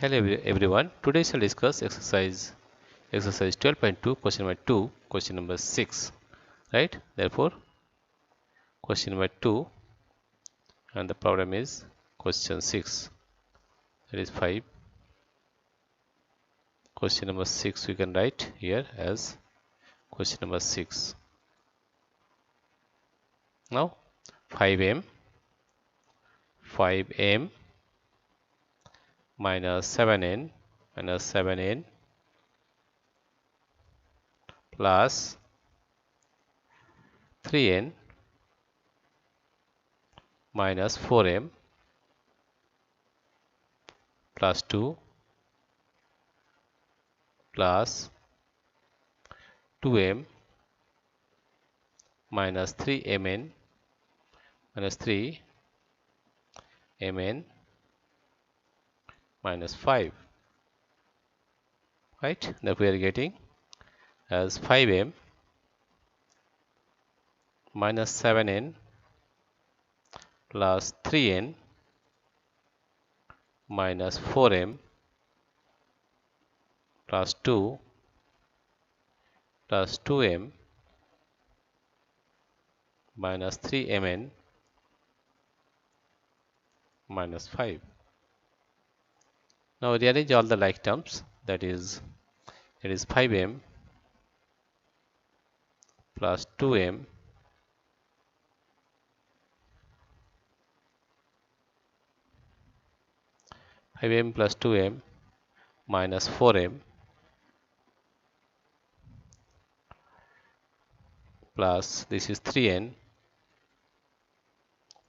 Hello everyone. Today I shall discuss exercise 12.2 question number 2 question number 6, right? Therefore question number 2 and the problem is question 6, that is 5. Question number 6 we can write here as question number 6. Now 5m minus 7n plus 3n minus 4m plus 2 plus 2m minus 3mn minus 3mn minus 5, right? That we are getting as 5m minus 7n plus 3n minus 4m plus 2 plus 2m minus 3mn minus 5. Now rearrange all the like terms, that is 5m plus 2m plus 2m minus 4m plus this is 3n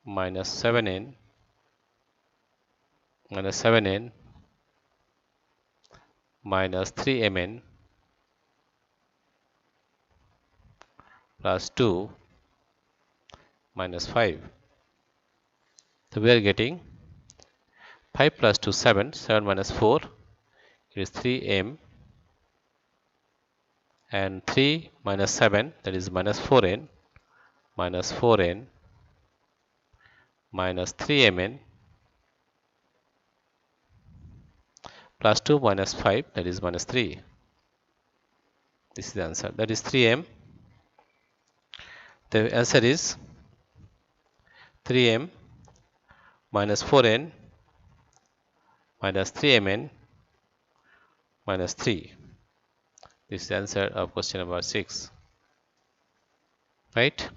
minus 7n minus 3mn plus 2 minus 5. So we are getting 5 plus 2 7 minus 4, it is 3m, and 3 minus 7, that is minus 4n minus 3mn plus 2 minus 5, that is minus 3. This is the answer, that is 3m. The answer is 3m minus 4n minus 3mn minus 3. This is the answer of question number 6, right?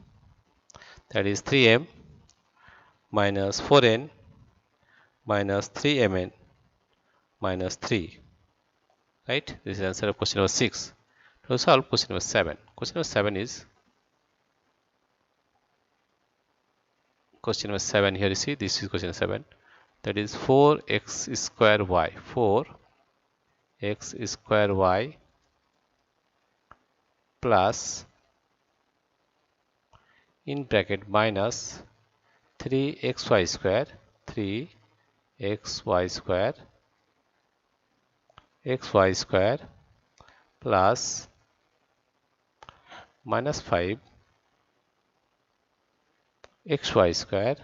That is 3m minus 4n minus 3mn minus 3, right? This is the answer of question number 6. Now solve question number 7. Question number 7 is question number 7. Here you see, this is question 7, that is 4x square y, 4x square y plus in bracket minus 3xy square, 3xy square plus minus 5 xy square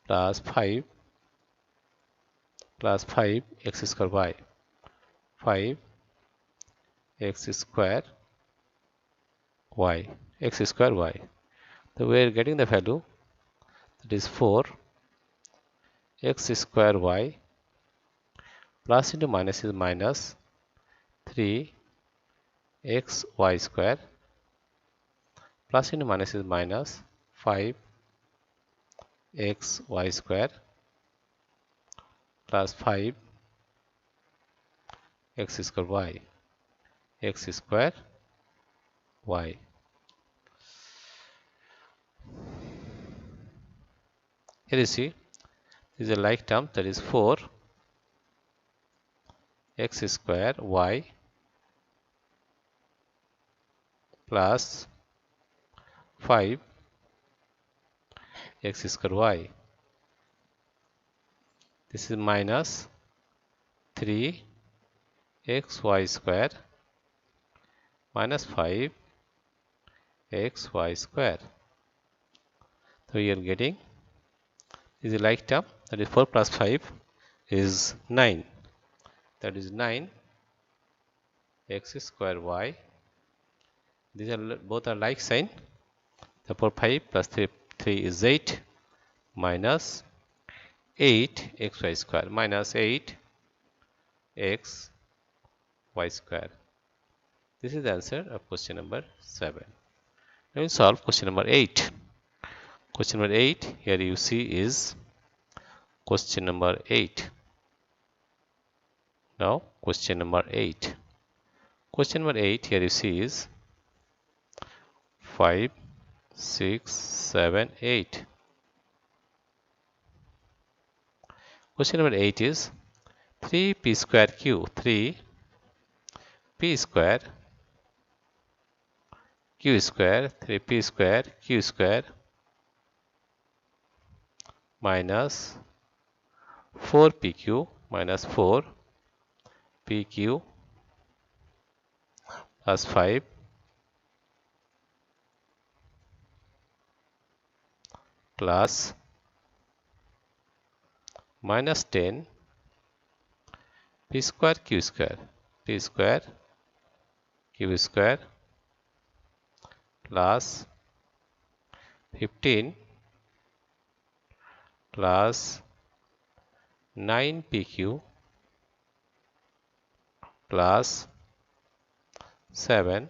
plus 5 x square y, 5 x square y, x square y. So we are getting the value, that is 4 x square y plus into minus is minus 3 xy square plus into minus is minus 5 xy square plus 5 x square y, x square y. Here you see, this is a like term, that is 4 x square y plus 5 x square y. This is minus 3 xy square minus 5 xy square. So we are getting is a like term, that is 4 plus 5 is 9, that is 9 x square y. These are both are like sign, therefore 5 plus 3 is 8 minus 8 xy square minus 8 x y square. This is the answer of question number 7. Now we solve question number 8. Question number 8 here you see is question number 8. Now question number 8. Question number 8 here you see is 5, 6, 7, 8. Question number 8 is 3p square q, 3p square q square, 3p square q square minus 4pq minus 4pq plus 5 plus minus 10 p square q square, p square q square plus 15 plus 9pq plus 7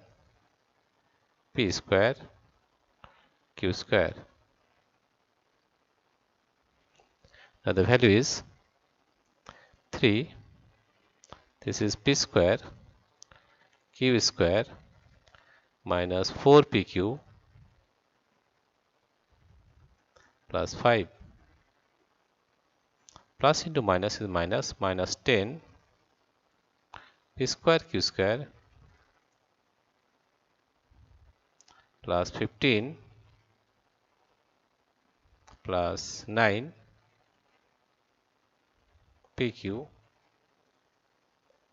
p square q square. Now the value is 3, this is p square q square minus 4pq plus 5, plus into minus is minus, minus 10 p square q square plus 15 plus 9 pq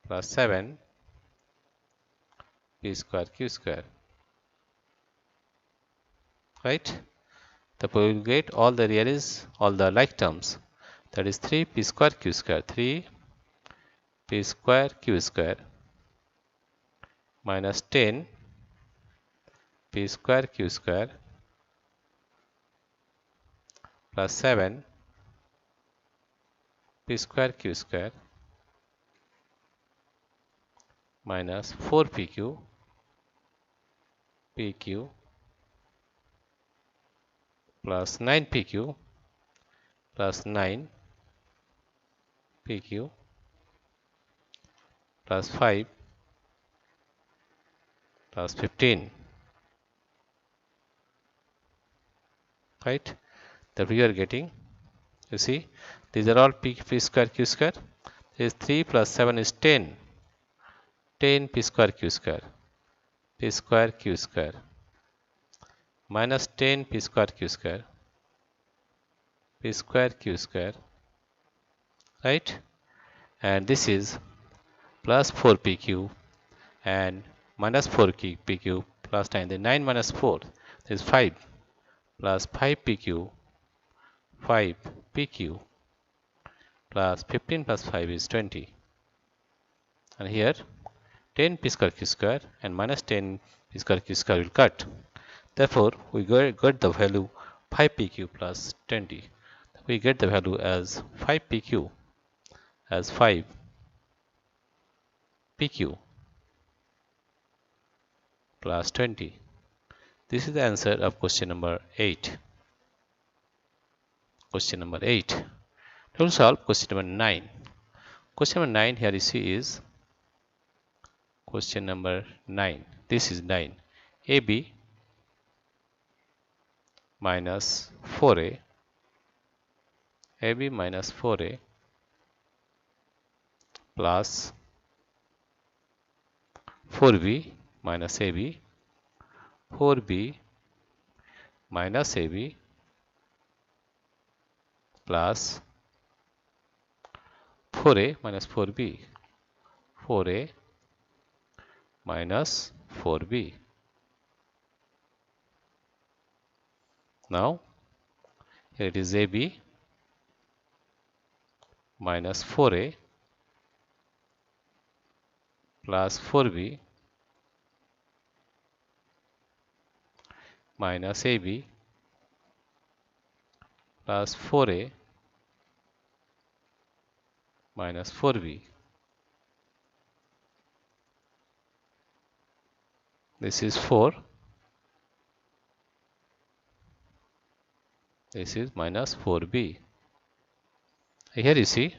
plus 7 p square q square. Right? Therefore, we will get all the realities, all the like terms. That is 3p square q square, 3p square q square minus 10 p square q square plus 7 p square q square minus 4pq pq plus 9pq plus 9 pq plus 5 plus 15. Right? That we are getting, you see, these are all p square q square. This is 3 plus 7 is 10, 10 p square q square, p square q square minus 10 p square q square, p square q square, right? And this is plus 4pq and minus 4pq plus 9, the 9 minus 4 is 5 plus 5pq, 5pq plus 15 plus 5 is 20. And here 10 p square q square and minus 10 p square q square will cut. Therefore, we got the value 5pq plus 20. We get the value as 5pq as 5pq plus 20. This is the answer of question number 8. Question number 8. Now we'll solve question number 9. Question number 9 here you see is question number 9. This is 9. AB minus 4A, AB minus 4A plus 4B minus AB, 4B minus AB plus 4A minus 4B, 4A minus 4B. Now here it is AB minus 4a plus 4b minus ab plus 4a minus 4b. This is 4. This is minus 4b. Here you see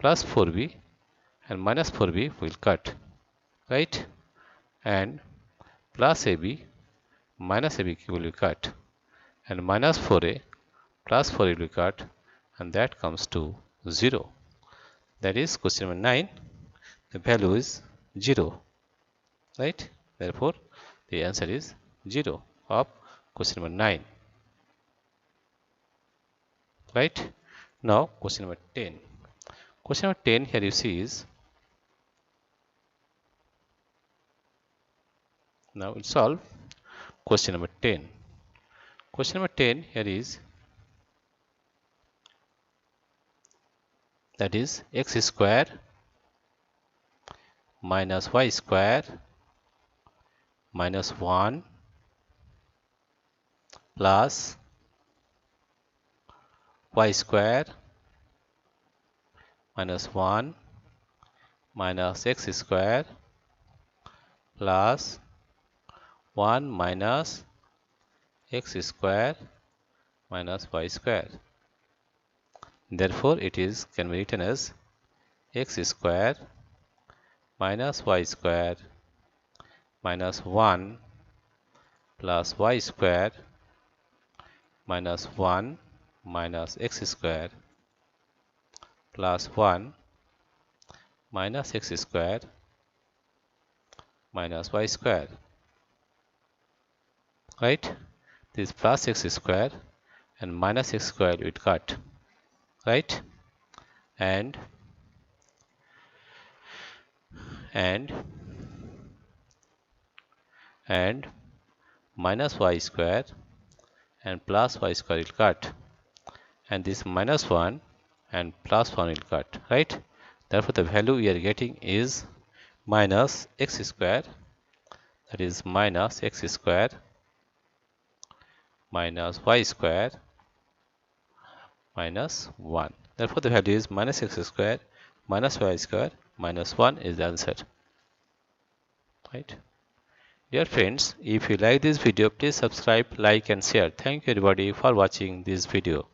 plus 4b and minus 4b will cut, right? And plus ab minus ab will be cut, and minus 4a plus 4a will be cut, and that comes to 0. That is question number 9. The value is 0, right? Therefore, the answer is 0 of question number 9. Right? Now, question number 10. Question number 10 here you see is, now we'll solve question number 10. Question number 10 here is, that is x square minus y square minus 1 plus y square minus 1 minus x square plus 1 minus x square minus y square. Therefore, it is can be written as x square minus y square minus 1 plus y square minus 1 minus x square plus 1 minus x square minus y square. Right? This plus x square and minus x square will cut. Right? And minus y square and plus y square will cut, and this minus 1 and plus 1 will cut, right? Therefore, the value we are getting is minus x square, that is minus x square minus y square minus 1. Therefore, the value is minus x square minus y square minus 1 is the answer. Right? Dear friends, if you like this video, please subscribe, like and share. Thank you everybody for watching this video.